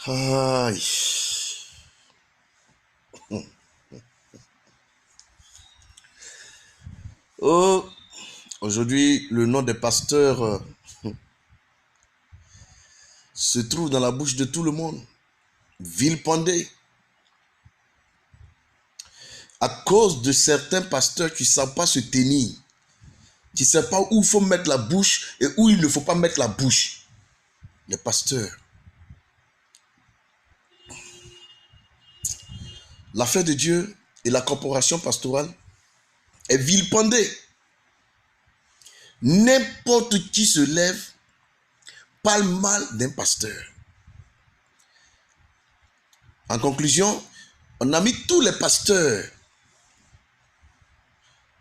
Aïe. Oh, aujourd'hui, le nom des pasteurs se trouve dans la bouche de tout le monde. Villependé. À cause de certains pasteurs qui ne savent pas se tenir, qui ne savent pas où il faut mettre la bouche et où il ne faut pas mettre la bouche. Les pasteurs. L'affaire de Dieu et la corporation pastorale est villependée. N'importe qui se lève parle mal d'un pasteur. En conclusion, on a mis tous les pasteurs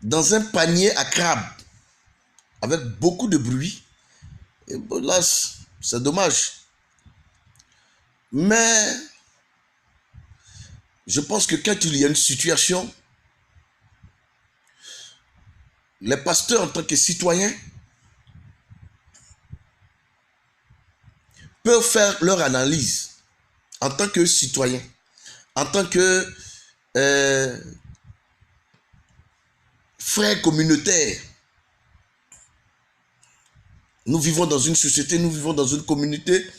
dans un panier à crabes avec beaucoup de bruit. Et bon, là, c'est dommage. Mais je pense que quand il y a une situation, les pasteurs en tant que citoyens peuvent faire leur analyse en tant que citoyens, en tant que frères communautaires. Nous vivons dans une société, nous vivons dans une communauté.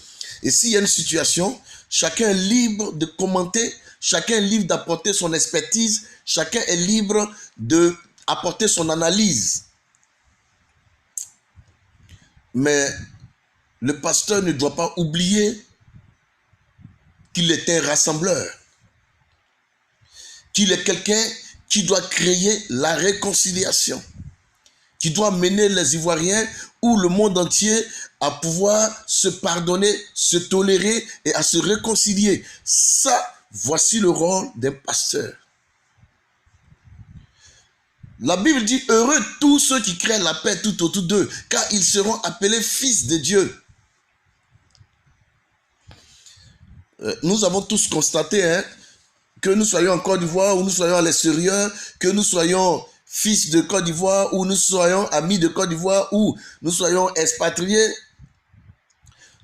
Et s'il y a une situation, chacun est libre de commenter, chacun est libre d'apporter son expertise, chacun est libre d'apporter son analyse. Mais le pasteur ne doit pas oublier qu'il est un rassembleur, qu'il est quelqu'un qui doit créer la réconciliation, qui doit mener les Ivoiriens ou le monde entier à pouvoir se pardonner, se tolérer et à se réconcilier. Ça, voici le rôle d'un pasteur. La Bible dit, heureux tous ceux qui créent la paix tout autour d'eux, car ils seront appelés fils de Dieu. Nous avons tous constaté, que nous soyons en Côte d'Ivoire ou nous soyons à l'extérieur, que nous soyons fils de Côte d'Ivoire ou nous soyons amis de Côte d'Ivoire ou nous soyons expatriés,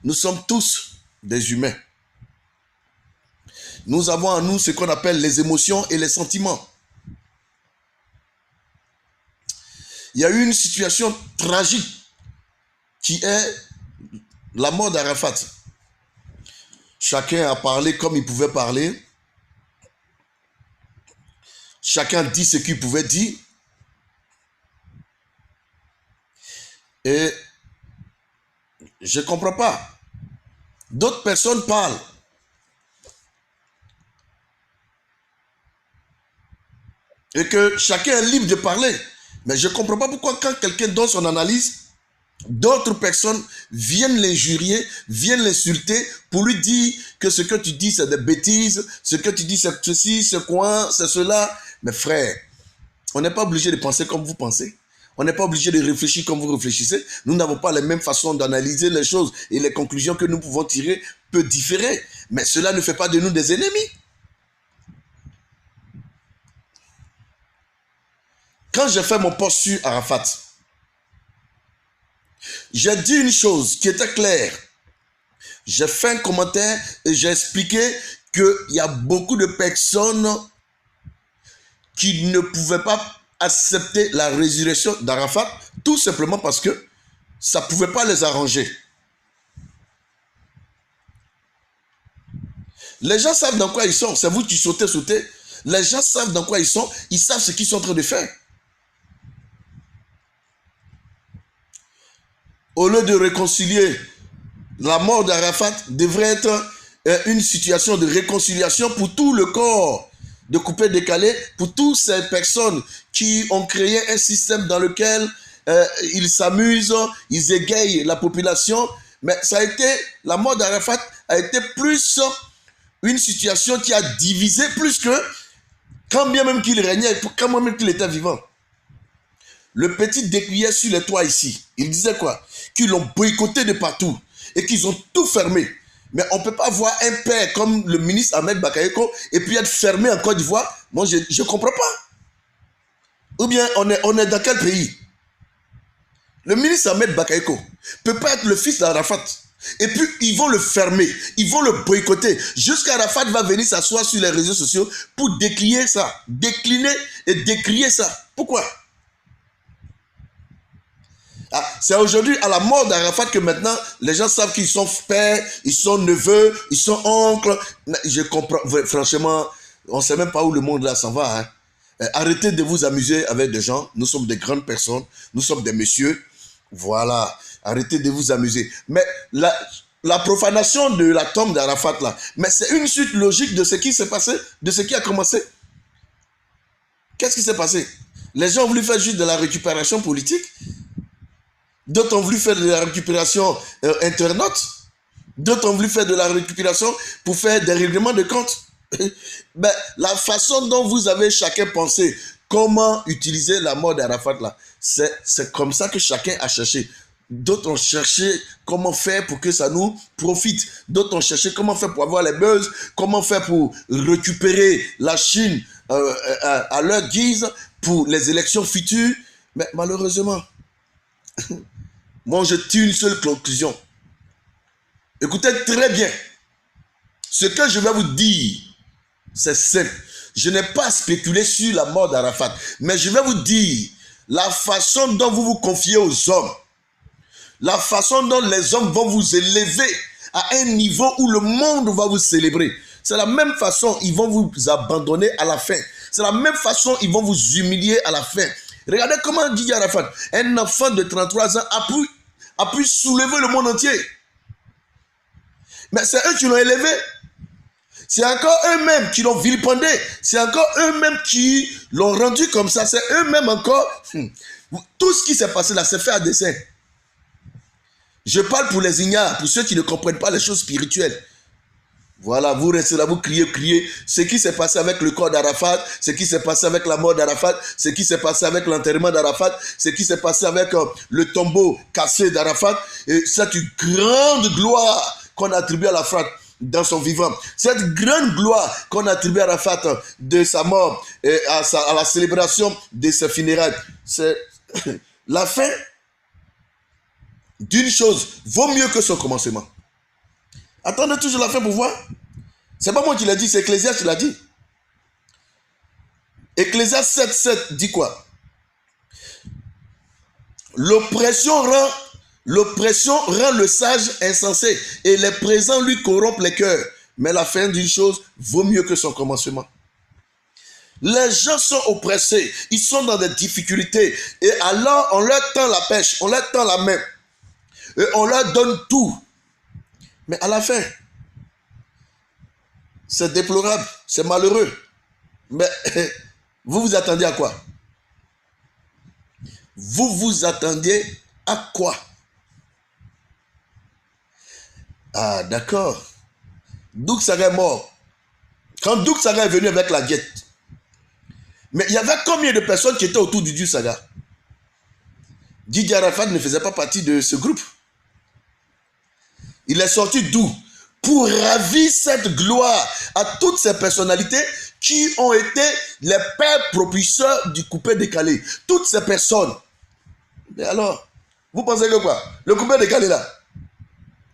nous sommes tous des humains. Nous avons en nous ce qu'on appelle les émotions et les sentiments. Il y a eu une situation tragique qui est la mort d'Arafat. Chacun a parlé comme il pouvait parler. Chacun dit ce qu'il pouvait dire. Et je ne comprends pas. D'autres personnes parlent. Et que chacun est libre de parler. Mais je ne comprends pas pourquoi quand quelqu'un donne son analyse, d'autres personnes viennent l'injurier, viennent l'insulter pour lui dire que ce que tu dis c'est des bêtises, ce que tu dis c'est ceci, c'est quoi, c'est cela. Mais frère, on n'est pas obligé de penser comme vous pensez. On n'est pas obligé de réfléchir comme vous réfléchissez. Nous n'avons pas les mêmes façons d'analyser les choses et les conclusions que nous pouvons tirer peuvent différer. Mais cela ne fait pas de nous des ennemis. Quand j'ai fait mon post sur Arafat, j'ai dit une chose qui était claire. J'ai fait un commentaire et j'ai expliqué qu'il y a beaucoup de personnes qui ne pouvaient pas accepter la résurrection d'Arafat tout simplement parce que ça ne pouvait pas les arranger. Les gens savent dans quoi ils sont. C'est vous qui sautez. Les gens savent dans quoi ils sont. Ils savent ce qu'ils sont en train de faire. Au lieu de réconcilier, la mort d'Arafat devrait être une situation de réconciliation pour tout le corps de coupé-décalé, pour toutes ces personnes qui ont créé un système dans lequel ils s'amusent, ils égayent la population. Mais la mort d'Arafat a été plus une situation qui a divisé plus que quand bien même qu'il régnait, quand bien même qu'il était vivant. Le petit décriait sur les toits ici. Il disait quoi? Qu'ils l'ont boycotté de partout et qu'ils ont tout fermé. Mais on ne peut pas voir un père comme le ministre Ahmed Bakayoko et puis être fermé en Côte d'Ivoire. Moi, je ne comprends pas. Ou bien, on est dans quel pays? Le ministre Ahmed Bakayoko ne peut pas être le fils d'Arafat. Et puis, ils vont le fermer, ils vont le boycotter. Jusqu'à Arafat va venir s'asseoir sur les réseaux sociaux pour décliner ça, décliner et décrier ça. Pourquoi? C'est aujourd'hui, à la mort d'Arafat, que maintenant, les gens savent qu'ils sont pères, ils sont neveux, ils sont oncles. Je comprends, franchement, on ne sait même pas où le monde là s'en va. Hein. Arrêtez de vous amuser avec des gens. Nous sommes des grandes personnes, nous sommes des messieurs. Voilà, arrêtez de vous amuser. Mais la profanation de la tombe d'Arafat là, mais c'est une suite logique de ce qui s'est passé, de ce qui a commencé. Qu'est-ce qui s'est passé? Les gens ont voulu faire juste de la récupération politique. D'autres ont voulu faire de la récupération internaute. D'autres ont voulu faire de la récupération pour faire des règlements de compte. Ben, la façon dont vous avez chacun pensé comment utiliser la mort d'Arafat là, c'est comme ça que chacun a cherché. D'autres ont cherché comment faire pour que ça nous profite. D'autres ont cherché comment faire pour avoir les buzz, comment faire pour récupérer la Chine à leur guise pour les élections futures. Mais malheureusement, moi je tire une seule conclusion. Écoutez très bien. Ce que je vais vous dire, c'est simple. Je n'ai pas spéculé sur la mort d'Arafat, mais je vais vous dire la façon dont vous vous confiez aux hommes, la façon dont les hommes vont vous élever à un niveau où le monde va vous célébrer. C'est la même façon ils vont vous abandonner à la fin. C'est la même façon ils vont vous humilier à la fin. Regardez comment Didier Arafat, un enfant de 33 ans, a pu soulever le monde entier. Mais c'est eux qui l'ont élevé. C'est encore eux-mêmes qui l'ont vilipendé. C'est encore eux-mêmes qui l'ont rendu comme ça. C'est eux-mêmes encore. Tout ce qui s'est passé là, c'est fait à dessein. Je parle pour les ignares, pour ceux qui ne comprennent pas les choses spirituelles. Voilà, vous restez là, vous criez. Ce qui s'est passé avec le corps d'Arafat, ce qui s'est passé avec la mort d'Arafat, ce qui s'est passé avec l'enterrement d'Arafat, ce qui s'est passé avec le tombeau cassé d'Arafat, et cette grande gloire qu'on attribue à Arafat dans son vivant. Cette grande gloire qu'on attribue à Arafat de sa mort et à la célébration de ses funérailles. C'est la fin d'une chose vaut mieux que son commencement. Attendez toujours la fin pour voir. C'est pas moi qui l'ai dit, c'est Ecclésiaste qui l'a dit. Ecclésiaste 7:7 dit quoi? L'oppression rend le sage insensé et les présents lui corrompent les cœurs. Mais la fin d'une chose vaut mieux que son commencement. Les gens sont oppressés, ils sont dans des difficultés et alors on leur tend la pêche, on leur tend la main et on leur donne tout. Mais à la fin, c'est déplorable, c'est malheureux. Mais vous vous attendiez à quoi? Vous vous attendiez à quoi? Ah, d'accord. Douk Saga est mort. Quand Douk Saga est venu avec la guette, mais il y avait combien de personnes qui étaient autour du Douk Saga? Didier Arafat ne faisait pas partie de ce groupe. Il est sorti d'où? Pour ravir cette gloire à toutes ces personnalités qui ont été les pères propulseurs du coupé décalé. Toutes ces personnes. Mais alors, vous pensez que quoi? Le coupé décalé là,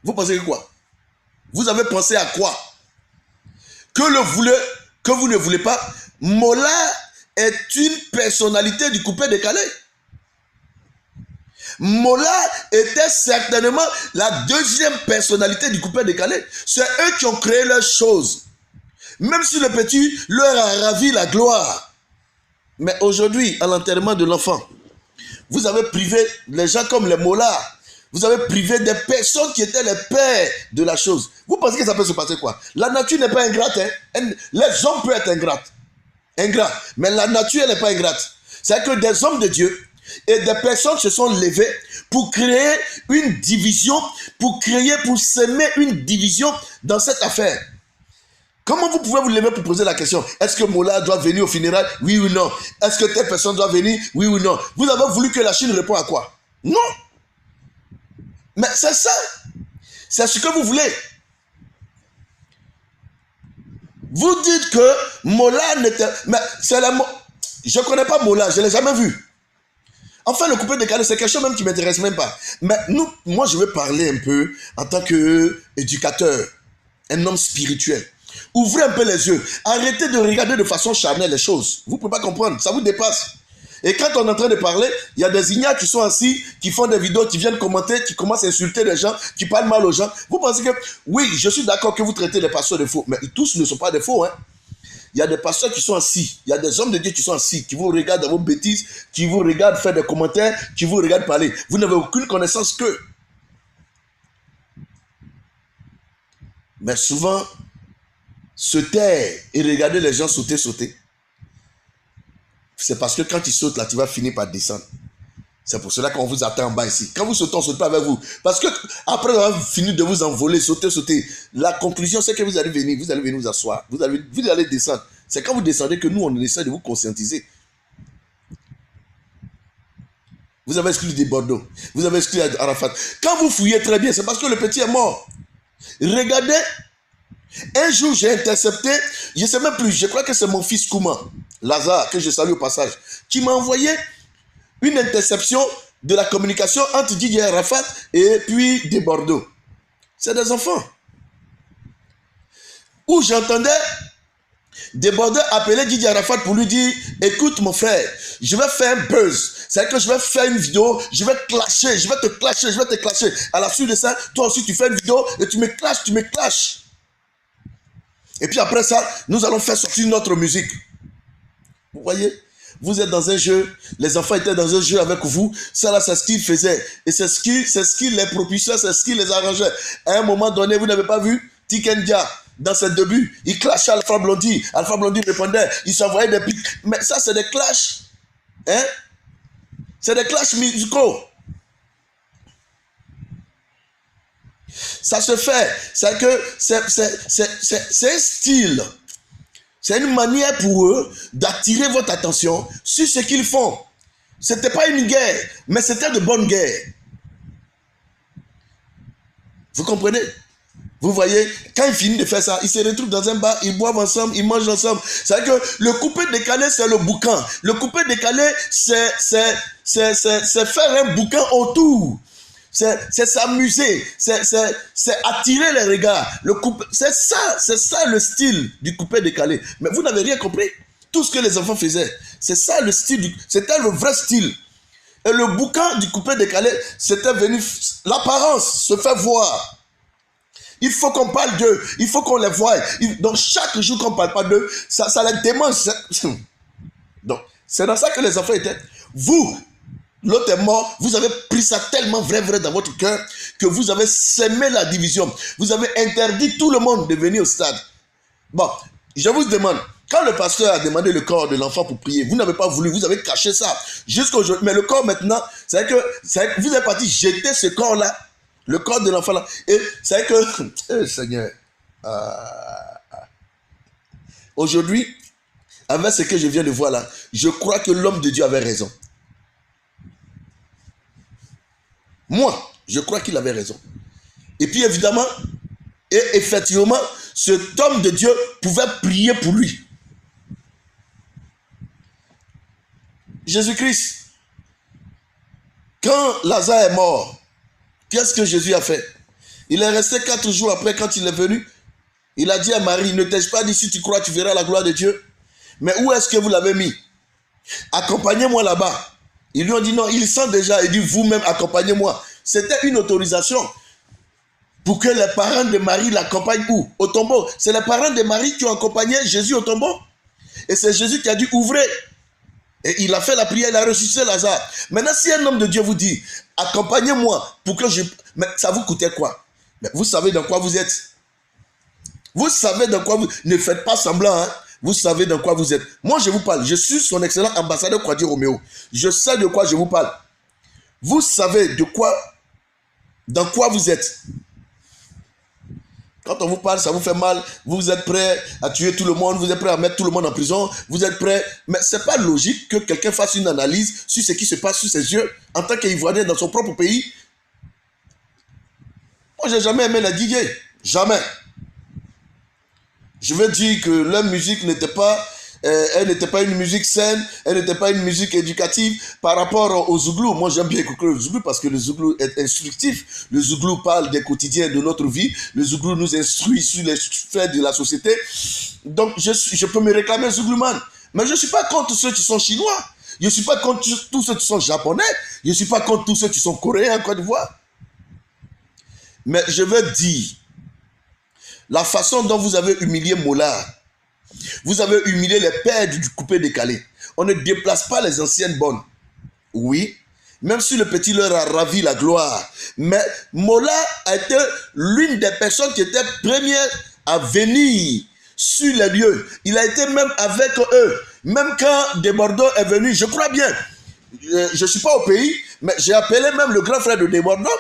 vous pensez que quoi? Vous avez pensé à quoi? Que vous ne voulez pas? Mola est une personnalité du coupé décalé. Mola était certainement la deuxième personnalité du coupé décalé. C'est eux qui ont créé leurs choses. Même si le petit leur a ravi la gloire. Mais aujourd'hui, à l'enterrement de l'enfant, vous avez privé les gens comme les Mola. Vous avez privé des personnes qui étaient les pères de la chose. Vous pensez que ça peut se passer quoi? La nature n'est pas ingrate. Hein? Les hommes peuvent être ingrats. Mais la nature, elle n'est pas ingrate. C'est que des hommes de Dieu et des personnes se sont levées pour créer une division, pour s'aimer une division dans cette affaire. Comment vous pouvez vous lever pour poser la question? Est-ce que Mola doit venir au funérail? Oui ou non? Est-ce que telle personne doit venir? Oui ou non? Vous avez voulu que la Chine réponde à quoi? Non. Mais c'est ça. C'est ce que vous voulez. Vous dites que Mola n'était... Mais c'est la... Je ne connais pas Mola, je ne l'ai jamais vu. Enfin, le coupé décalé, c'est quelque chose même qui ne m'intéresse même pas. Mais moi, je vais parler un peu en tant qu'éducateur, un homme spirituel. Ouvrez un peu les yeux. Arrêtez de regarder de façon charnelle les choses. Vous ne pouvez pas comprendre. Ça vous dépasse. Et quand on est en train de parler, il y a des ignares qui sont assis, qui font des vidéos, qui viennent commenter, qui commencent à insulter les gens, qui parlent mal aux gens. Vous pensez que, oui, je suis d'accord que vous traitez les pasteurs de faux, mais tous ne sont pas des faux, hein. Il y a des pasteurs qui sont assis, il y a des hommes de Dieu qui sont assis, qui vous regardent dans vos bêtises, qui vous regardent faire des commentaires, qui vous regardent parler. Vous n'avez aucune connaissance qu'eux. Mais souvent, se taire et regarder les gens sauter, c'est parce que quand ils sautent là, tu vas finir par descendre. C'est pour cela qu'on vous attend en bas ici. Quand vous sautez, on ne saute pas avec vous. Parce que après avoir fini de vous envoler, sauter, la conclusion c'est que vous allez venir vous asseoir. Vous allez descendre. C'est quand vous descendez que nous, on essaie de vous conscientiser. Vous avez exclu des Bordeaux. Vous avez exclu Arafat. Quand vous fouillez très bien, c'est parce que le petit est mort. Regardez, un jour j'ai intercepté, je ne sais même plus, je crois que c'est mon fils Kouma, Lazare, que je salue au passage, qui m'a envoyé une interception de la communication entre Didier Arafat et puis des Bordeaux. C'est des enfants. Où j'entendais des Bordeaux appeler Didier Arafat pour lui dire, écoute mon frère, je vais faire un buzz. C'est-à-dire que je vais faire une vidéo, je vais te clasher. À la suite de ça, toi aussi tu fais une vidéo et tu me clashes. Et puis après ça, nous allons faire sortir notre musique. Vous voyez? Vous êtes dans un jeu, les enfants étaient dans un jeu avec vous, ça là c'est ce qu'ils faisaient. Et c'est ce qui les propulsait, c'est ce qui les arrangeait. À un moment donné, vous n'avez pas vu Tikendia dans ses débuts, il clashait Alpha Blondy répondait, il s'envoyait des pics. Mais ça c'est des clashs. Hein? C'est des clashs musicaux. Ça se fait, c'est que c'est un style. C'est une manière pour eux d'attirer votre attention sur ce qu'ils font. Ce n'était pas une guerre, mais c'était de bonnes guerres. Vous comprenez? Vous voyez, quand ils finissent de faire ça, ils se retrouvent dans un bar, ils boivent ensemble, ils mangent ensemble. C'est-à-dire que le coupé décalé, c'est le boucan. Le coupé décalé, c'est faire un boucan autour. C'est s'amuser, c'est attirer les regards. C'est ça le style du coupé décalé. Mais vous n'avez rien compris. Tout ce que les enfants faisaient, c'est ça le style, c'était le vrai style. Et le boucan du coupé décalé, c'était venu, l'apparence se fait voir. Il faut qu'on parle d'eux, il faut qu'on les voie. Donc chaque jour qu'on ne parle pas d'eux, ça les démange. Donc c'est dans ça que les enfants étaient. Vous, l'autre est mort, vous avez pris ça tellement vrai dans votre cœur que vous avez sémé la division. Vous avez interdit tout le monde de venir au stade. Bon, je vous demande, quand le pasteur a demandé le corps de l'enfant pour prier, vous n'avez pas voulu, vous avez caché ça. Jusqu'aujourd'hui, mais le corps maintenant, c'est que vous êtes parti jeter ce corps-là, le corps de l'enfant là. Et c'est que, Seigneur, aujourd'hui, avec ce que je viens de voir là, je crois que l'homme de Dieu avait raison. Moi, je crois qu'il avait raison. Et puis évidemment, et effectivement, cet homme de Dieu pouvait prier pour lui. Jésus-Christ, quand Lazare est mort, qu'est-ce que Jésus a fait? Il est resté 4 jours après quand il est venu. Il a dit à Marie, ne t'ai-je pas dit si tu crois tu verras la gloire de Dieu? Mais où est-ce que vous l'avez mis? Accompagnez-moi là-bas. Ils lui ont dit non, ils sont déjà. Il dit vous-même accompagnez-moi. C'était une autorisation pour que les parents de Marie l'accompagnent où? Au tombeau. C'est les parents de Marie qui ont accompagné Jésus au tombeau. Et c'est Jésus qui a dit ouvrez. Et il a fait la prière, il a ressuscité Lazare. Maintenant, si un homme de Dieu vous dit accompagnez-moi pour que je... Mais ça vous coûtait quoi? Mais vous savez dans quoi vous êtes. Vous savez dans quoi vous... Ne faites pas semblant, hein? Vous savez dans quoi vous êtes. Moi, je vous parle. Je suis son excellent ambassadeur Kwadi Roméo. Je sais de quoi je vous parle. Vous savez dans quoi vous êtes. Quand on vous parle, ça vous fait mal. Vous êtes prêt à tuer tout le monde. Vous êtes prêt à mettre tout le monde en prison. Vous êtes prêt. Mais ce n'est pas logique que quelqu'un fasse une analyse sur ce qui se passe sous ses yeux en tant qu'Ivoirien dans son propre pays. Moi, je n'ai jamais aimé la DJ. Jamais. Je veux dire que leur musique n'était pas Elle n'était pas une musique saine, elle n'était pas une musique éducative par rapport au Zouglou. Moi, j'aime bien écouter le Zouglou parce que le Zouglou est instructif. Le Zouglou parle des quotidiens de notre vie. Le Zouglou nous instruit sur les faits de la société. Donc, je peux me réclamer Zouglouman. Mais je ne suis pas contre ceux qui sont chinois. Je ne suis pas contre tous ceux qui sont japonais. Je ne suis pas contre tous ceux qui sont coréens en Côte d'Ivoire. Mais je veux dire, la façon dont vous avez humilié Mola, vous avez humilié les pères du coupé décalé. On ne déplace pas les anciennes bonnes. Oui, même si le petit leur a ravi la gloire. Mais Mola a été l'une des personnes qui était première à venir sur les lieux. Il a été même avec eux. Même quand Desbordeaux est venu, je crois bien, je ne suis pas au pays, mais j'ai appelé même le grand frère de Desbordeaux,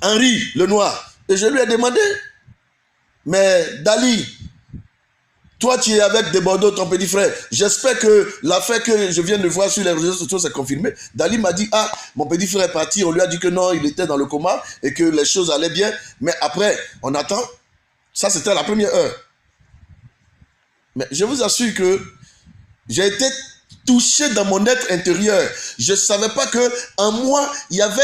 Henri Lenoir, et je lui ai demandé, mais Dali, toi tu es avec Desbordeaux, ton petit frère, j'espère que l'affaire que je viens de voir sur les réseaux sociaux s'est confirmée. Dali m'a dit, ah, mon petit frère est parti, on lui a dit que non, il était dans le coma et que les choses allaient bien, mais après, on attend. Ça, c'était la première heure. Mais je vous assure que j'ai été touché dans mon être intérieur. Je ne savais pas qu'en moi, il y avait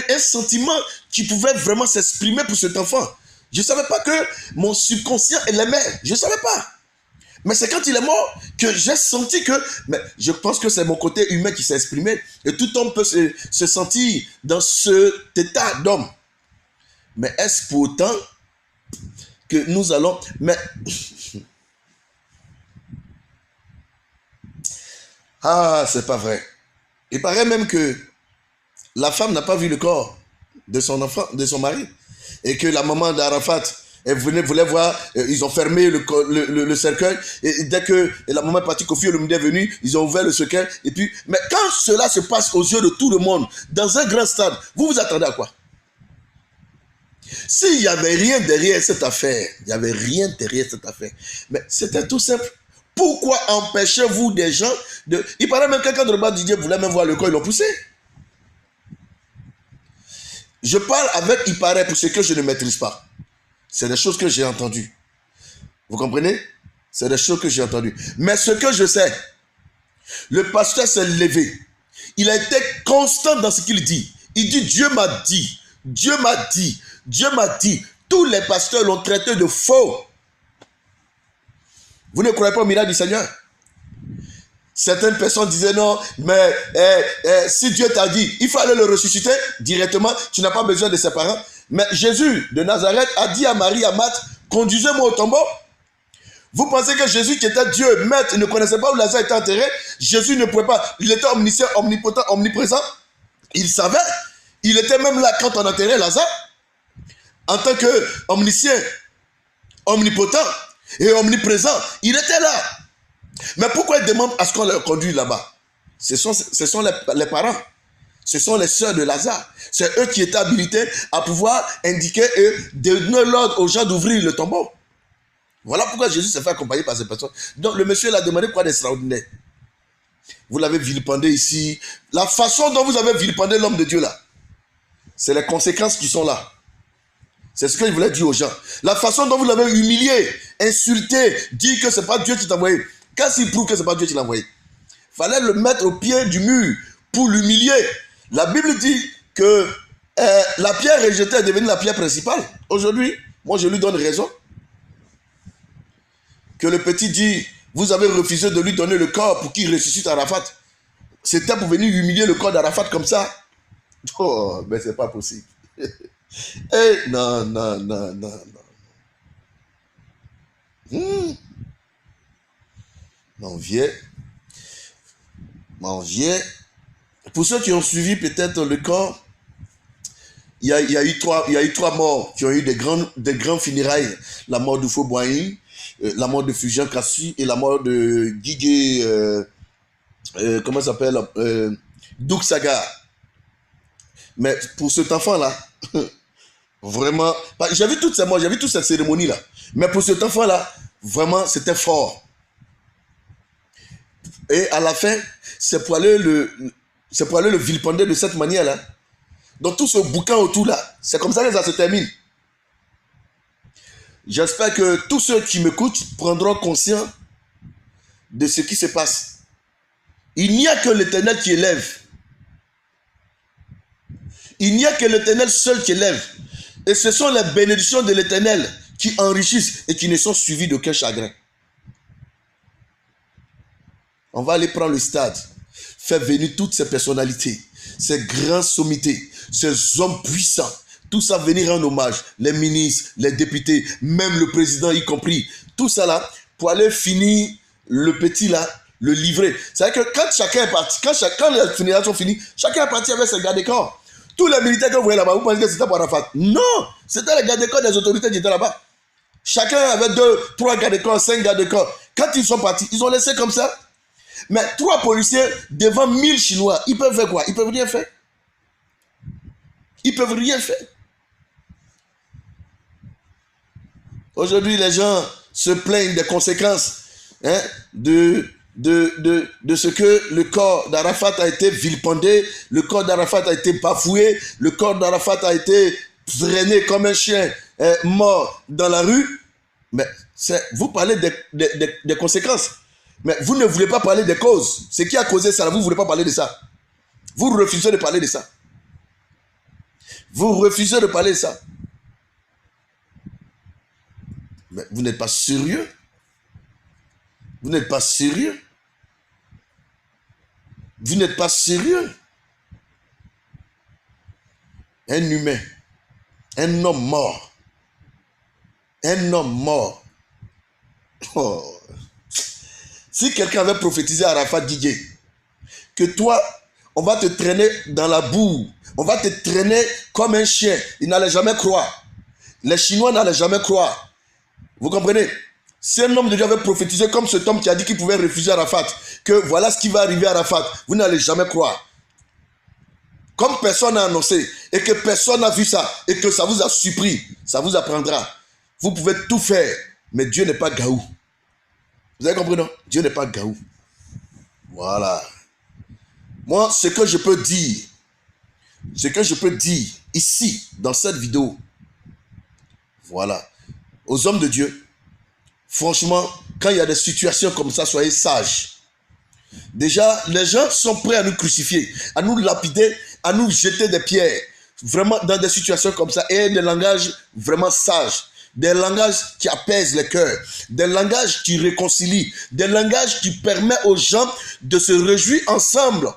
un sentiment qui pouvait vraiment s'exprimer pour cet enfant. Je ne savais pas que mon subconscient l'aimait. Je ne savais pas. Mais c'est quand il est mort que j'ai senti que... Mais je pense que c'est mon côté humain qui s'est exprimé. Et tout homme peut se sentir dans cet état d'homme. Mais est-ce pour autant que nous allons... Mais... Ah, c'est pas vrai. Il paraît même que la femme n'a pas vu le corps de son enfant, de son mari. Et que la maman d'Arafat, elle voulait voir, ils ont fermé le cercueil. Et dès que la maman est partie, Kofi Olomide est venu, ils ont ouvert le cercueil. Et puis, mais quand cela se passe aux yeux de tout le monde, dans un grand stade, vous vous attendez à quoi? S'il n'y avait rien derrière cette affaire, il n'y avait rien derrière cette affaire. Mais c'était tout simple. Pourquoi empêchez-vous des gens de... Il paraît même que quand Drogba Didier voulait même voir le corps, ils l'ont poussé. Je parle avec il paraît pour ce que je ne maîtrise pas. C'est des choses que j'ai entendues. Vous comprenez? C'est des choses que j'ai entendues. Mais ce que je sais, le pasteur s'est levé. Il a été constant dans ce qu'il dit. Il dit, Dieu m'a dit, Dieu m'a dit, Dieu m'a dit. Tous les pasteurs l'ont traité de faux. Vous ne croyez pas au miracle du Seigneur? Certaines personnes disaient non, mais si Dieu t'a dit, il faut aller le ressusciter directement, tu n'as pas besoin de ses parents. Mais Jésus de Nazareth a dit à Marie, à Marthe, conduisez-moi au tombeau. Vous pensez que Jésus qui était Dieu, maître, ne connaissait pas où Lazare était enterré? Jésus ne pouvait pas, il était omniscient, omnipotent, omniprésent. Il savait, il était même là quand on enterrait Lazare. En tant que omniscient, omnipotent et omniprésent, il était là. Mais pourquoi il demande à ce qu'on le conduise là-bas? Ce sont les parents. Ce sont les sœurs de Lazare. C'est eux qui étaient habilités à pouvoir indiquer et donner l'ordre aux gens d'ouvrir le tombeau. Voilà pourquoi Jésus s'est fait accompagner par ces personnes. Donc le monsieur l'a demandé quoi d'extraordinaire? Vous l'avez vilipendé ici. La façon dont vous avez vilipendé l'homme de Dieu là, c'est les conséquences qui sont là. C'est ce qu'il voulait dire aux gens. La façon dont vous l'avez humilié, insulté, dit que ce n'est pas Dieu qui t'a envoyé. Quand il prouve que ce n'est pas Dieu qui l'a envoyé, il fallait le mettre au pied du mur pour l'humilier. La Bible dit que la pierre rejetée est devenue la pierre principale. Aujourd'hui, moi je lui donne raison. Que le petit dit, vous avez refusé de lui donner le corps pour qu'il ressuscite Arafat. C'était pour venir humilier le corps d'Arafat comme ça. Oh, mais c'est pas possible. Non, non, non, non, non. M'envier. Pour ceux qui ont suivi peut-être le corps, il y a eu trois morts qui ont eu des grands funérailles. La mort de Fauboying, la mort de Fujian Kassi et la mort de Guigué, comment ça s'appelle, Douk Saga. Mais pour cet enfant-là, vraiment, j'ai vu toutes ces morts, j'ai vu toute cette cérémonie-là. Mais pour cet enfant-là, vraiment, c'était fort. Et à la fin, c'est pour aller le vilipender de cette manière-là. Donc tout ce bouquin autour là, c'est comme ça que ça se termine. J'espère que tous ceux qui m'écoutent prendront conscience de ce qui se passe. Il n'y a que l'Éternel qui élève. Il n'y a que l'Éternel seul qui élève. Et ce sont les bénédictions de l'Éternel qui enrichissent et qui ne sont suivies d'aucun chagrin. On va aller prendre le stade, faire venir toutes ces personnalités, ces grands sommités, ces hommes puissants, tout ça venir en hommage, les ministres, les députés, même le président y compris, tout ça là, pour aller finir le petit là, le livrer. C'est-à-dire que quand chacun est parti, quand les funérailles sont finies, chacun est parti avec ses gardes corps. Tous les militaires que vous voyez là-bas, vous pensez que c'était pour Arafat? Non, c'était les gardes corps des autorités qui étaient là-bas. Chacun avait 2, 3 gardes corps, 5 gardes corps. Quand ils sont partis, ils ont laissé comme ça. Mais 3 policiers devant 1000 Chinois, ils peuvent faire quoi? Ils peuvent rien faire. Ils peuvent rien faire. Aujourd'hui, les gens se plaignent des conséquences de ce que le corps d'Arafat a été vilipendé, le corps d'Arafat a été bafoué, le corps d'Arafat a été traîné comme un chien mort dans la rue. Mais vous parlez des conséquences. Mais vous ne voulez pas parler des causes. Ce qui a causé ça, vous ne voulez pas parler de ça. Vous refusez de parler de ça. Vous refusez de parler de ça. Mais vous n'êtes pas sérieux. Vous n'êtes pas sérieux. Vous n'êtes pas sérieux. Un humain, un homme mort. Un homme mort. Oh. Si quelqu'un avait prophétisé à Arafat Didier, que toi, on va te traîner dans la boue, on va te traîner comme un chien, il n'allait jamais croire. Les Chinois n'allaient jamais croire. Vous comprenez? Si un homme de Dieu avait prophétisé comme cet homme qui a dit qu'il pouvait refuser Arafat, que voilà ce qui va arriver à Arafat, vous n'allez jamais croire. Comme personne n'a annoncé et que personne n'a vu ça et que ça vous a surpris, ça vous apprendra. Vous pouvez tout faire, mais Dieu n'est pas gaou. Vous avez compris, non? Dieu n'est pas gaou. Voilà. Moi, ce que je peux dire ici, dans cette vidéo, voilà, aux hommes de Dieu, franchement, quand il y a des situations comme ça, soyez sages. Déjà, les gens sont prêts à nous crucifier, à nous lapider, à nous jeter des pierres. Vraiment, dans des situations comme ça, et des langages vraiment sages. Des langages qui apaisent les cœurs, des langages qui réconcilient, des langages qui permettent aux gens de se réjouir ensemble.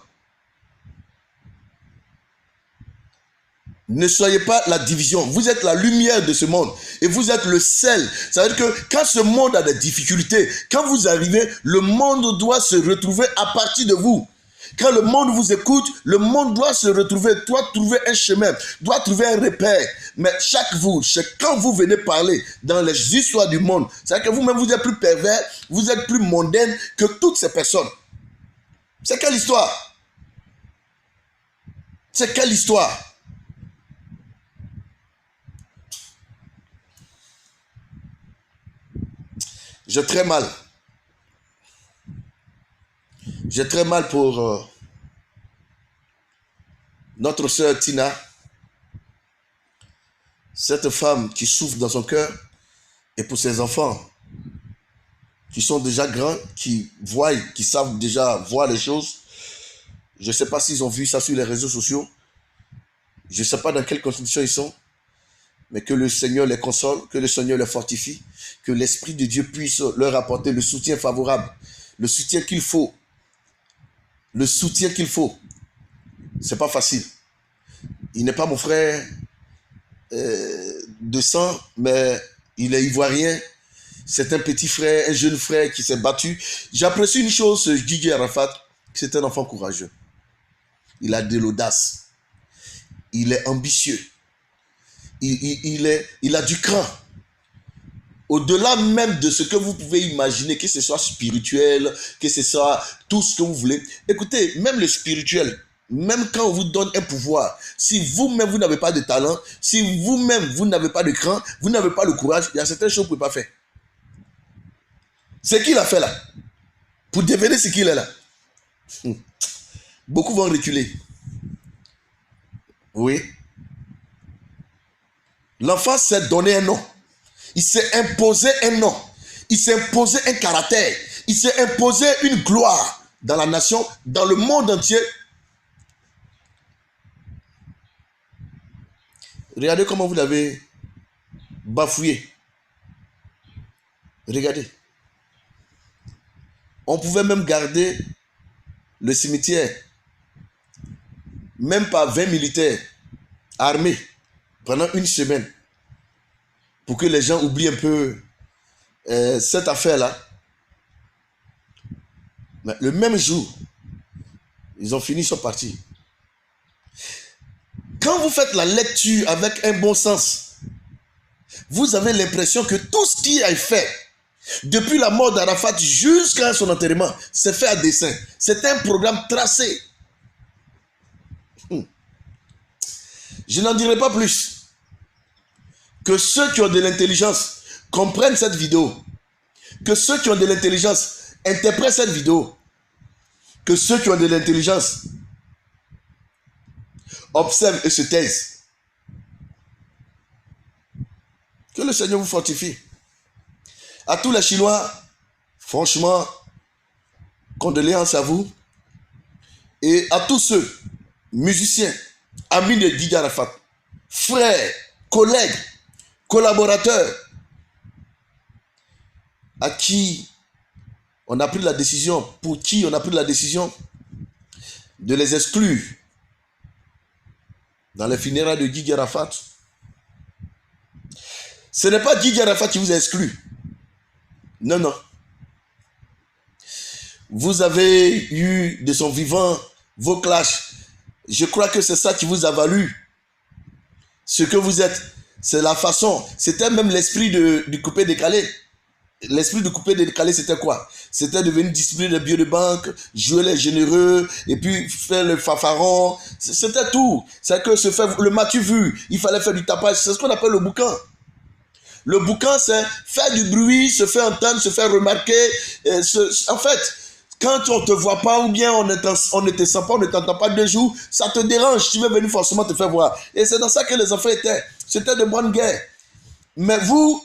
Ne soyez pas la division. Vous êtes la lumière de ce monde et vous êtes le sel. Ça veut dire que quand ce monde a des difficultés, quand vous arrivez, le monde doit se retrouver à partir de vous. Quand le monde vous écoute, le monde doit se retrouver, doit trouver un chemin, doit trouver un repère. Mais quand vous venez parler dans les histoires du monde, c'est-à-dire que vous-même vous êtes plus pervers, vous êtes plus mondaine que toutes ces personnes. C'est quelle histoire? C'est quelle histoire? J'ai très mal. J'ai très mal pour notre sœur Tina, cette femme qui souffre dans son cœur, et pour ses enfants qui sont déjà grands, qui voient, qui savent déjà voir les choses. Je ne sais pas s'ils ont vu ça sur les réseaux sociaux. Je ne sais pas dans quelle condition ils sont. Mais que le Seigneur les console, que le Seigneur les fortifie, que l'Esprit de Dieu puisse leur apporter le soutien favorable, le soutien qu'il faut. Le soutien qu'il faut. C'est pas facile. Il n'est pas mon frère de sang, mais il est ivoirien. C'est un petit frère, un jeune frère qui s'est battu. J'apprécie une chose, ce Didier Arafat, c'est un enfant courageux. Il a de l'audace. Il est ambitieux. Il a du cran. Au-delà même de ce que vous pouvez imaginer, que ce soit spirituel, que ce soit tout ce que vous voulez. Écoutez, même le spirituel, même quand on vous donne un pouvoir, si vous-même vous n'avez pas de talent, si vous-même vous n'avez pas de cran, vous n'avez pas le courage, il y a certaines choses que vous ne pouvez pas faire. Ce qu'il a fait là, pour devenir ce qu'il est là, beaucoup vont reculer. Oui. L'enfant s'est donné un nom. Il s'est imposé un nom. Il s'est imposé un caractère. Il s'est imposé une gloire dans la nation, dans le monde entier. Regardez comment vous l'avez bafoué. Regardez. On pouvait même garder le cimetière, même pas 20 militaires armés pendant une semaine, pour que les gens oublient un peu cette affaire-là. Mais le même jour, ils ont fini, ils sont partis. Quand vous faites la lecture avec un bon sens, vous avez l'impression que tout ce qui a été fait depuis la mort d'Arafat jusqu'à son enterrement, c'est fait à dessein. C'est un programme tracé. Je n'en dirai pas plus. Que ceux qui ont de l'intelligence comprennent cette vidéo. Que ceux qui ont de l'intelligence interprètent cette vidéo. Que ceux qui ont de l'intelligence observent et se taisent. Que le Seigneur vous fortifie. À tous les Chinois, franchement, condoléances à vous. Et à tous ceux, musiciens, amis de Didier Arafat, frères, collègues, collaborateurs, à qui on a pris la décision, pour qui on a pris la décision de les exclure dans les funérailles de Didier Arafat. Ce n'est pas Didier Arafat qui vous a exclu. Non, non. Vous avez eu de son vivant vos clashs. Je crois que c'est ça qui vous a valu ce que vous êtes. C'est la façon. C'était même l'esprit du coupé-décalé. L'esprit du coupé-décalé, c'était quoi? C'était de venir distribuer les billets de banque, jouer les généreux, et puis faire le fanfaron. C'était tout. C'est que se faire le m'as-tu vu? Il fallait faire du tapage. C'est ce qu'on appelle le boucan. Le boucan, c'est faire du bruit, se faire entendre, se faire remarquer. En fait, quand on ne te voit pas ou bien on ne te sent pas, on ne t'entend pas 2 jours, ça te dérange. Tu veux venir forcément te faire voir. Et c'est dans ça que les enfants étaient. C'était de bonne guerre. Mais vous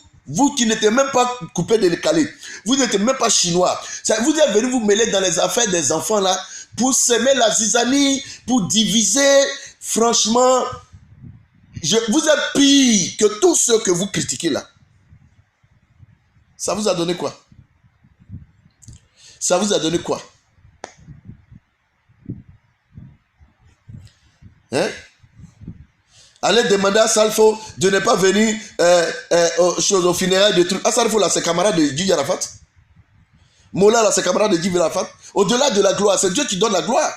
qui n'étiez même pas coupé de décalé, vous n'étiez même pas chinois. Vous êtes venus vous mêler dans les affaires des enfants là pour s'aimer la zizanie, pour diviser. Franchement, vous êtes pire que tous ceux que vous critiquez là. Ça vous a donné quoi? Ça vous a donné quoi? Hein? Allez demander à Salfo de ne pas venir au funérailles de trucs. Ah, Salfo là, c'est camarade de Didier Arafat. Mola là, c'est camarade de Didier Arafat. Au-delà de la gloire, c'est Dieu qui donne la gloire.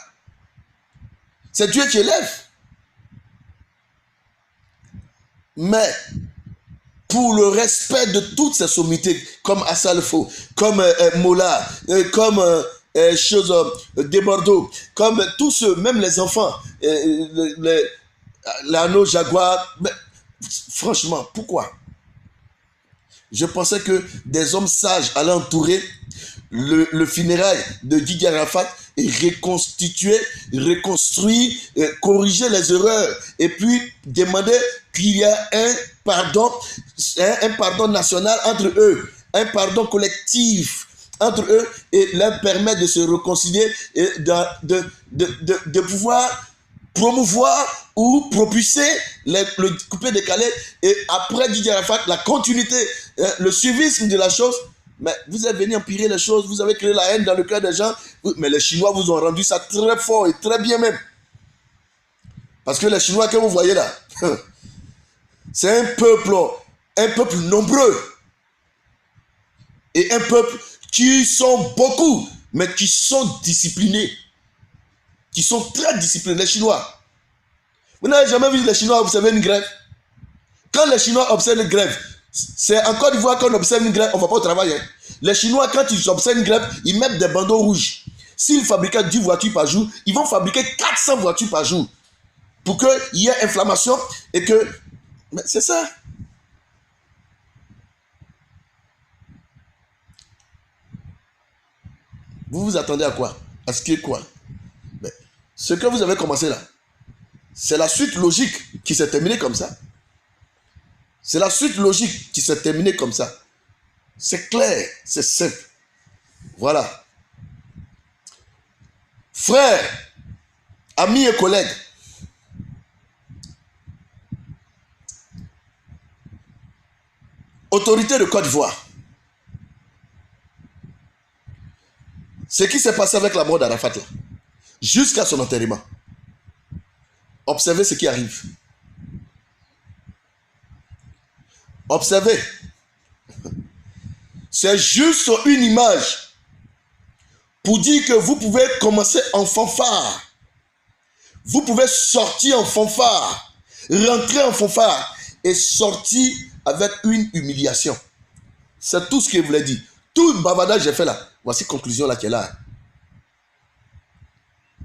C'est Dieu qui élève. Mais pour le respect de toutes ces sommités, comme Assalfo, comme Mola, comme Desbordeaux, comme tous ceux, même les enfants, l'anneau Jaguar. Mais, franchement, pourquoi? Je pensais que des hommes sages allaient entourer le funérail de Didier Arafat et reconstituer, reconstruire, corriger les erreurs et puis demander qu'il y ait un pardon national entre eux, un pardon collectif entre eux et leur permettre de se réconcilier et de pouvoir promouvoir ou propulser le coupé-décalé et après Didier Arafat, la continuité, le suivisme de la chose. Mais vous êtes venu empirer les choses, vous avez créé la haine dans le cœur des gens, mais les Chinois vous ont rendu ça très fort et très bien même. Parce que les Chinois que vous voyez là, c'est un peuple nombreux. Et un peuple qui sont beaucoup, mais qui sont disciplinés. Qui sont très disciplinés, les Chinois. Vous n'avez jamais vu les Chinois observer une grève? Quand les Chinois observent une grève, c'est en Côte d'Ivoire qu'on observe une grève, on ne va pas au travail. Hein. Les Chinois, quand ils observent une grève, ils mettent des bandeaux rouges. S'ils fabriquaient 10 voitures par jour, ils vont fabriquer 400 voitures par jour. Pour qu'il y ait inflammation et que... Mais c'est ça. Vous vous attendez à quoi? À ce qui est quoi? Mais ce que vous avez commencé là, c'est la suite logique qui s'est terminée comme ça. C'est la suite logique qui s'est terminée comme ça. C'est clair, c'est simple. Voilà. Frères, amis et collègues, autorité de Côte d'Ivoire, ce qui s'est passé avec la mort d'Arafat là, jusqu'à son enterrement, observez ce qui arrive. Observez. C'est juste une image pour dire que vous pouvez commencer en fanfare. Vous pouvez sortir en fanfare, rentrer en fanfare et sortir avec une humiliation. C'est tout ce que je voulais dire. Tout le bavardage que j'ai fait là, voici la conclusion là qui est là.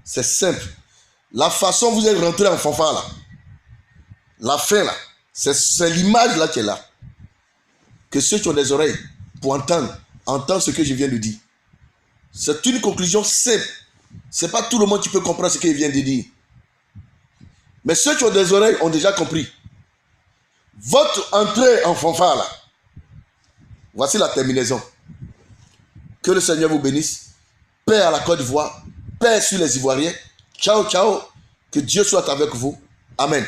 C'est simple. La façon dont vous êtes rentré en fanfare là, la fin là, c'est l'image là qui est là. Que ceux qui ont des oreilles pour entendre ce que je viens de dire. C'est une conclusion simple. C'est pas tout le monde qui peut comprendre ce qu'il vient de dire. Mais ceux qui ont des oreilles ont déjà compris. Votre entrée en fanfare là, voici la terminaison. Que le Seigneur vous bénisse. Paix à la Côte d'Ivoire. Paix sur les Ivoiriens. Ciao, ciao. Que Dieu soit avec vous. Amen.